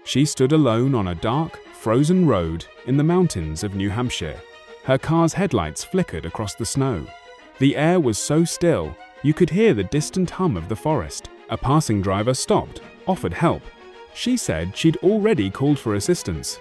She stood alone on a dark, frozen road in the mountains of New Hampshire. Her car's headlights flickered across the snow. The air was so still, you could hear the distant hum of the forest. A passing driver stopped, offered help. She said she'd already called for assistance.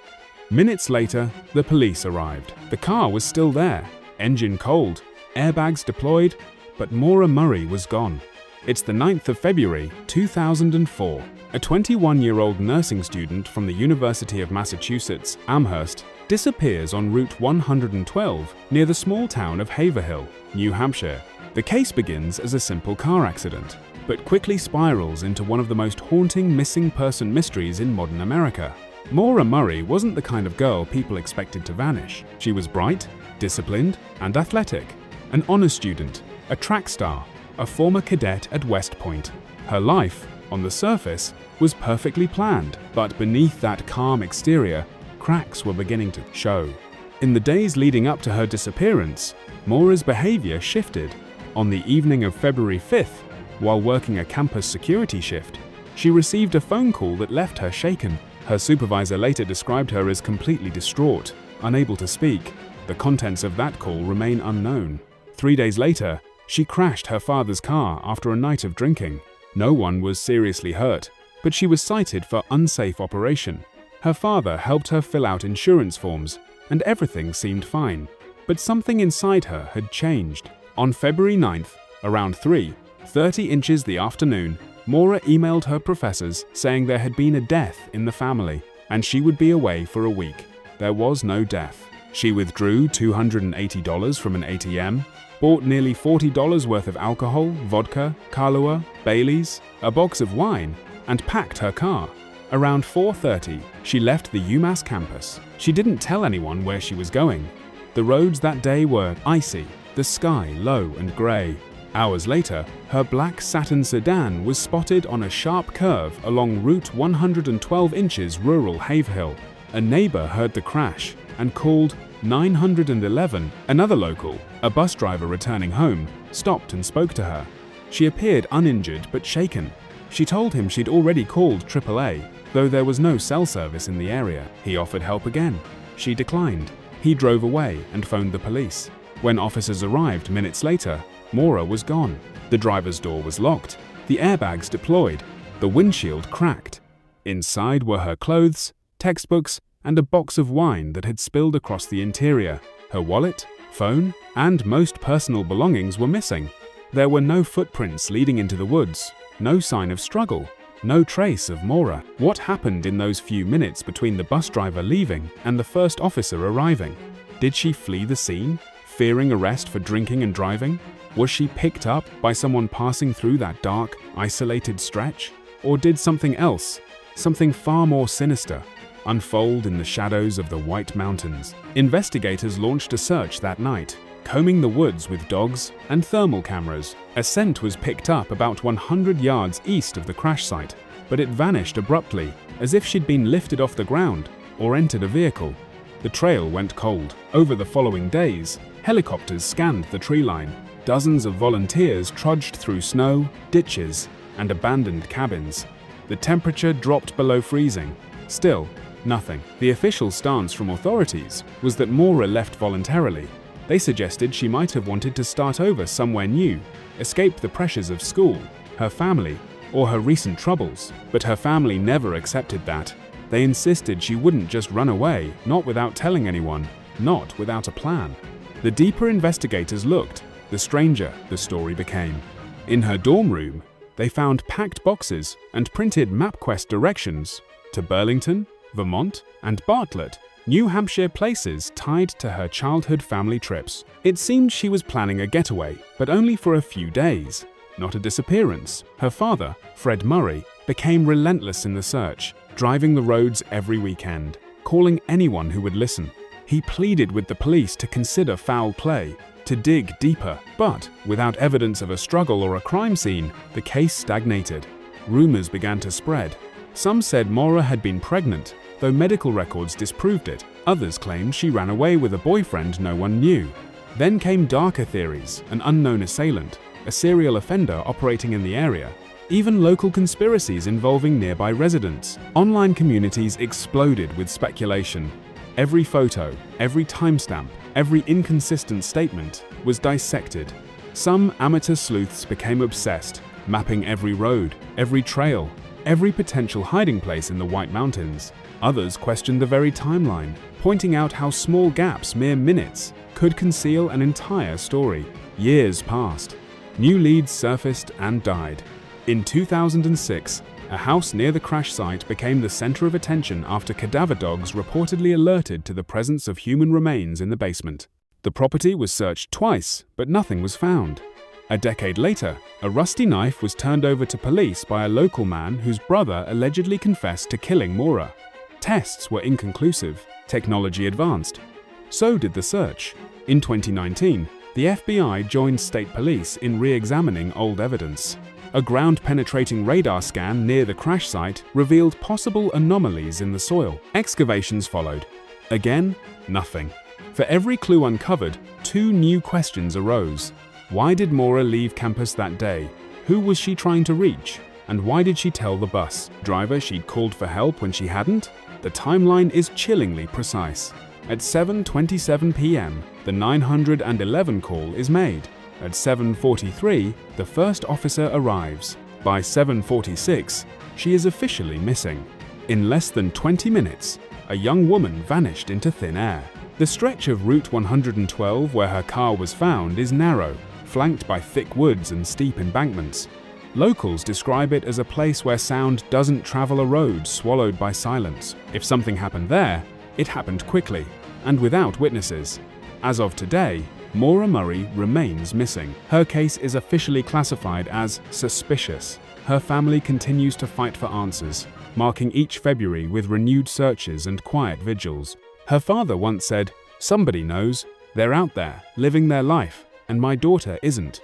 Minutes later, the police arrived. The car was still there, engine cold, airbags deployed, but Maura Murray was gone. It's the 9th of February, 2004. A 21-year-old nursing student from the University of Massachusetts, Amherst, disappears on Route 112 near the small town of Haverhill, New Hampshire. The case begins as a simple car accident, but quickly spirals into one of the most haunting missing person mysteries in modern America. Maura Murray wasn't the kind of girl people expected to vanish. She was bright, disciplined, and athletic. An honor student, a track star, a former cadet at West Point. Her life, on the surface, was perfectly planned, but beneath that calm exterior, cracks were beginning to show. In the days leading up to her disappearance, Maura's behavior shifted. On the evening of February 5th, while working a campus security shift, she received a phone call that left her shaken. Her supervisor later described her as completely distraught, unable to speak. The contents of that call remain unknown. 3 days later, she crashed her father's car after a night of drinking. No one was seriously hurt, but she was cited for unsafe operation. Her father helped her fill out insurance forms, and everything seemed fine. But something inside her had changed. On February 9th, around 3:30 inches the afternoon, Maura emailed her professors saying there had been a death in the family, and she would be away for a week. There was no death. She withdrew $280 from an ATM, bought nearly $40 worth of alcohol, vodka, Kahlua, Baileys, a box of wine, and packed her car. Around 4:30, she left the UMass campus. She didn't tell anyone where she was going. The roads that day were icy, the sky low and grey. Hours later, her black satin sedan was spotted on a sharp curve along Route 112 inches rural Haverhill. A neighbor heard the crash and called 911. Another local, a bus driver returning home, stopped and spoke to her. She appeared uninjured but shaken. She told him she'd already called AAA, though there was no cell service in the area. He offered help again. She declined. He drove away and phoned the police. When officers arrived minutes later, Maura was gone. The driver's door was locked, the airbags deployed, the windshield cracked. Inside were her clothes, textbooks, and a box of wine that had spilled across the interior. Her wallet, phone, and most personal belongings were missing. There were no footprints leading into the woods, no sign of struggle, no trace of Maura. What happened in those few minutes between the bus driver leaving and the first officer arriving? Did she flee the scene, fearing arrest for drinking and driving? Was she picked up by someone passing through that dark, isolated stretch? Or did something else, something far more sinister, unfold in the shadows of the White Mountains? Investigators launched a search that night, combing the woods with dogs and thermal cameras. A scent was picked up about 100 yards east of the crash site, but it vanished abruptly, as if she'd been lifted off the ground or entered a vehicle. The trail went cold. Over the following days, helicopters scanned the tree line. Dozens of volunteers trudged through snow, ditches, and abandoned cabins. The temperature dropped below freezing. Still, nothing. The official stance from authorities was that Maura left voluntarily. They suggested she might have wanted to start over somewhere new, escape the pressures of school, her family, or her recent troubles. But her family never accepted that. They insisted she wouldn't just run away, not without telling anyone, not without a plan. The deeper investigators looked, the stranger the story became. In her dorm room, they found packed boxes and printed MapQuest directions to Burlington, Vermont, and Bartlett, New Hampshire, places tied to her childhood family trips. It seemed she was planning a getaway, but only for a few days, not a disappearance. Her father, Fred Murray, became relentless in the search, driving the roads every weekend, calling anyone who would listen. He pleaded with the police to consider foul play, to dig deeper, but without evidence of a struggle or a crime scene, the case stagnated. Rumors began to spread. Some said Maura had been pregnant, though medical records disproved it. Others claimed she ran away with a boyfriend no one knew. Then came darker theories: an unknown assailant, a serial offender operating in the area, even local conspiracies involving nearby residents. Online communities exploded with speculation. Every photo, every timestamp, every inconsistent statement was dissected. Some amateur sleuths became obsessed, mapping every road, every trail, every potential hiding place in the White Mountains. Others questioned the very timeline, pointing out how small gaps, mere minutes, could conceal an entire story. Years passed. New leads surfaced and died. In 2006, a house near the crash site became the center of attention after cadaver dogs reportedly alerted to the presence of human remains in the basement. The property was searched twice, but nothing was found. A decade later, a rusty knife was turned over to police by a local man whose brother allegedly confessed to killing Maura. Tests were inconclusive. Technology advanced. So did the search. In 2019, the FBI joined state police in re-examining old evidence. A ground-penetrating radar scan near the crash site revealed possible anomalies in the soil. Excavations followed. Again, nothing. For every clue uncovered, two new questions arose. Why did Maura leave campus that day? Who was she trying to reach? And why did she tell the bus driver she'd called for help when she hadn't? The timeline is chillingly precise. At 7:27 p.m., the 911 call is made. At 7:43, the first officer arrives. By 7:46, she is officially missing. In less than 20 minutes, a young woman vanished into thin air. The stretch of Route 112 where her car was found is narrow, flanked by thick woods and steep embankments. Locals describe it as a place where sound doesn't travel a road swallowed by silence. If something happened there, it happened quickly, and without witnesses. As of today, Maura Murray remains missing. Her case is officially classified as suspicious. Her family continues to fight for answers, marking each February with renewed searches and quiet vigils. Her father once said, "Somebody knows. They're out there, living their life, and my daughter isn't."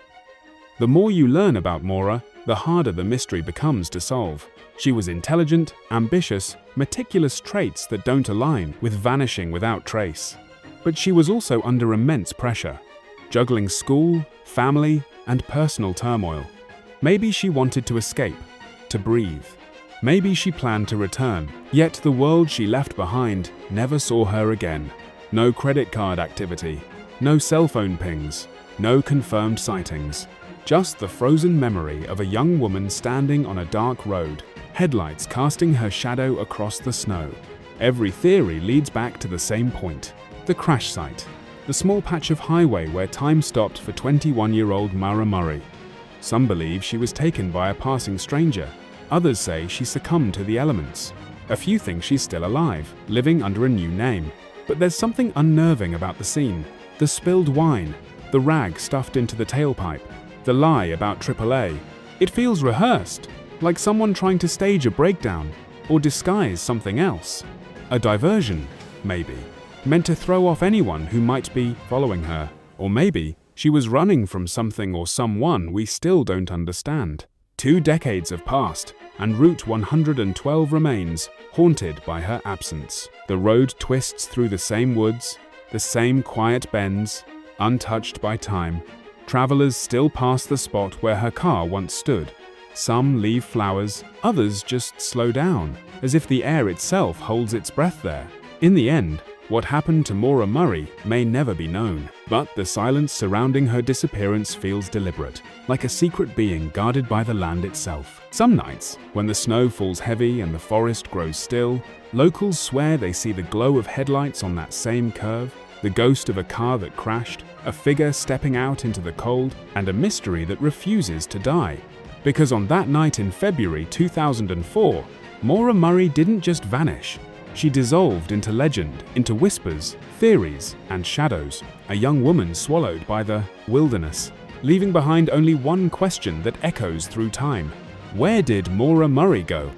The more you learn about Maura, the harder the mystery becomes to solve. She was intelligent, ambitious, meticulous traits that don't align with vanishing without trace. But she was also under immense pressure, juggling school, family, and personal turmoil. Maybe she wanted to escape, to breathe. Maybe she planned to return, yet the world she left behind never saw her again. No credit card activity, no cell phone pings, no confirmed sightings. Just the frozen memory of a young woman standing on a dark road, headlights casting her shadow across the snow. Every theory leads back to the same point. The crash site, the small patch of highway where time stopped for 21-year-old Maura Murray. Some believe she was taken by a passing stranger. Others say she succumbed to the elements. A few think she's still alive, living under a new name. But there's something unnerving about the scene. The spilled wine, the rag stuffed into the tailpipe, the lie about AAA. It feels rehearsed, like someone trying to stage a breakdown or disguise something else. A diversion, maybe, meant to throw off anyone who might be following her. Or maybe she was running from something or someone we still don't understand. 2 decades have passed, and Route 112 remains, haunted by her absence. The road twists through the same woods, the same quiet bends, untouched by time. Travelers still pass the spot where her car once stood. Some leave flowers, others just slow down, as if the air itself holds its breath there. In the end, what happened to Maura Murray may never be known, but the silence surrounding her disappearance feels deliberate, like a secret being guarded by the land itself. Some nights, when the snow falls heavy and the forest grows still, locals swear they see the glow of headlights on that same curve, the ghost of a car that crashed, a figure stepping out into the cold, and a mystery that refuses to die. Because on that night in February 2004, Maura Murray didn't just vanish. She dissolved into legend, into whispers, theories, and shadows. A young woman swallowed by the wilderness, leaving behind only one question that echoes through time. Where did Maura Murray go?